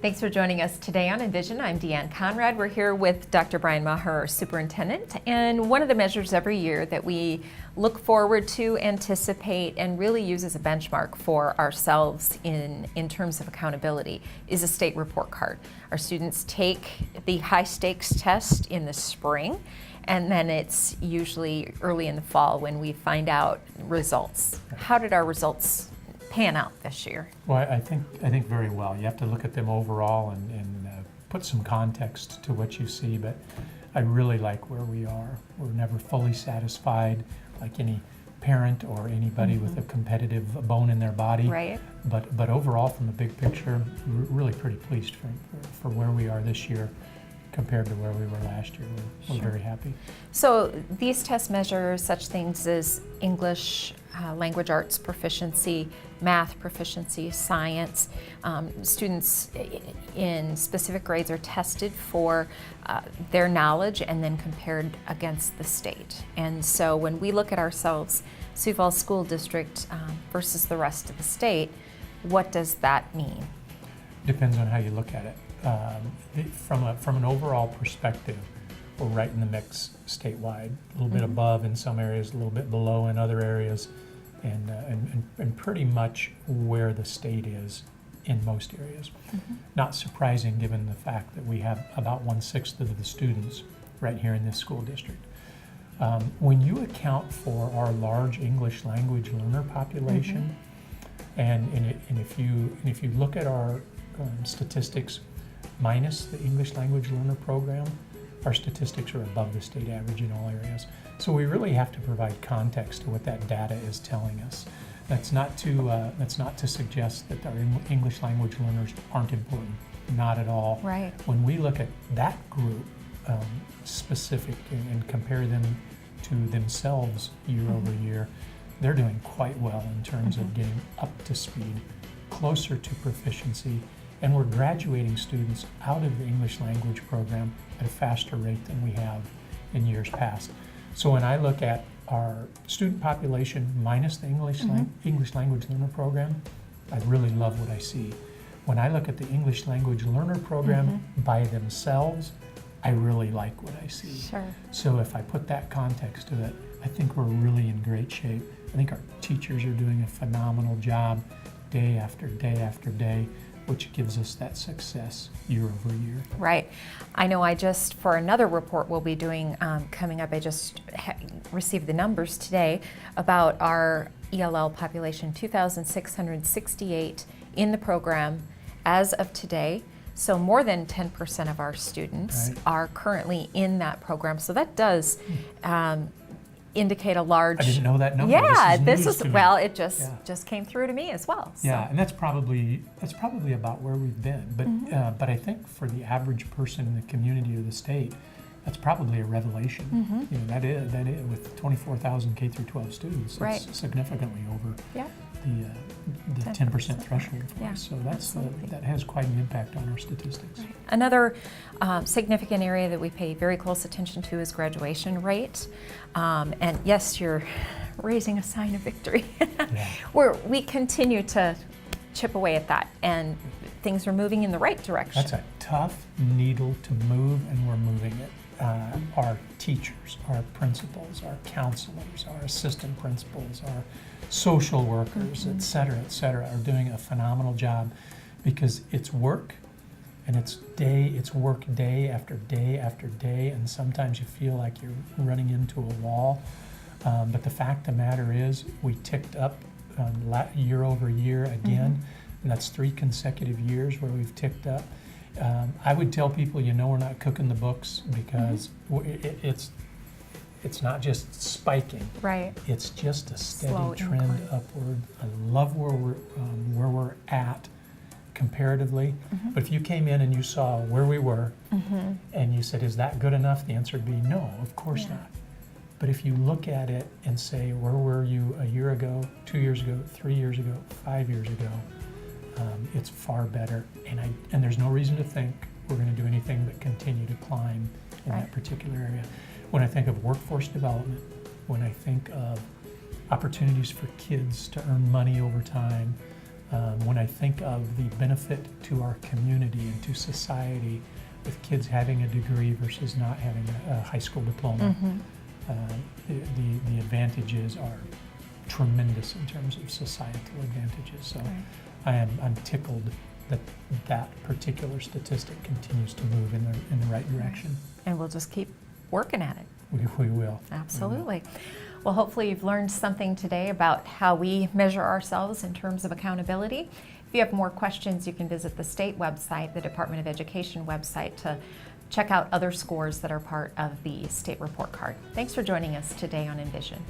Thanks for joining us today on Envision. I'm Deanne Conrad. We're here with Dr. Brian Maher, our superintendent, and one of the measures every year that we look forward to, anticipate, and really use as a benchmark for ourselves in terms of accountability is a state report card. Our students take the high stakes test in the spring, and then it's usually early in the fall when we find out results. How did our results pan out this year? Well, I think very well. You have to look at them overall and put some context to what you see, but I really like where we are. We're never fully satisfied, like any parent or anybody with a competitive bone in their body. Right. But overall, from the big picture, we're really pretty pleased for where we are this year compared to where we were last year. We're very happy. So these tests measure such things as English, language arts proficiency, math proficiency, science. Students in specific grades are tested for their knowledge and then compared against the state. And so when we look at ourselves, Sioux Falls School District versus the rest of the state, what does that mean? Depends on how you look at it. From an overall perspective, we're right in the mix statewide, a little bit above in some areas, a little bit below in other areas, and pretty much where the state is in most areas. Not surprising given the fact that we have about 1/6 of the students right here in this school district. When you account for our large English language learner population, and if you look at our statistics minus the English language learner program, our statistics are above the state average in all areas. So we really have to provide context to what that data is telling us. That's not to suggest that our English language learners aren't important. Not at all. Right. When we look at that group specific and compare them to themselves year over year, they're doing quite well in terms of getting up to speed, closer to proficiency, and we're graduating students out of the English language program at a faster rate than we have in years past. So when I look at our student population minus the English language learner program, I really love what I see. When I look at the English language learner program by themselves, I really like what I see. Sure. So if I put that context to it, I think we're really in great shape. I think our teachers are doing a phenomenal job day after day after day, which gives us that success year over year. Right. I know for another report we'll be doing coming up, I just received the numbers today about our ELL population, 2,668 in the program as of today. So more than 10% of our students are currently in that program. So that does indicate a large. I didn't know that number. Yeah, this is well, it just came through to me as well. So. Yeah, and that's probably about where we've been. But but I think for the average person in the community or the state, that's probably a revelation. You know, that is with 24,000 K through 12 students. It's significantly over the 10% threshold for us. So that has quite an impact on our statistics. Right. Another significant area that we pay very close attention to is graduation rate. And yes, you're raising a sign of victory. We continue to chip away at that, and things are moving in the right direction. That's a tough needle to move, and we're moving it. Our teachers, our principals, our counselors, our assistant principals, our social workers, et cetera, are doing a phenomenal job, because it's work, and it's work day after day after day, and sometimes you feel like you're running into a wall. But the fact of the matter is, we ticked up year over year again, and that's 3 consecutive years where we've ticked up. I would tell people, we're not cooking the books, because it's not just spiking. Right. It's just a steady Slow trend incline. upward. I love where we're at comparatively. But if you came in and you saw where we were, and you said, "Is that good enough?" The answer would be no, of course not. But if you look at it and say, "Where were you a year ago, 2 years ago, 3 years ago, 5 years ago?" It's far better, and there's no reason to think we're going to do anything but continue to climb in that particular area. When I think of workforce development, when I think of opportunities for kids to earn money over time, When I think of the benefit to our community and to society with kids having a degree versus not having a high school diploma, the advantages are tremendous in terms of societal advantages. So I'm tickled that that particular statistic continues to move in the right direction. And we'll just keep working at it. We will. Absolutely. Well, hopefully you've learned something today about how we measure ourselves in terms of accountability. If you have more questions, you can visit the state website, the Department of Education website, to check out other scores that are part of the state report card. Thanks for joining us today on Envision.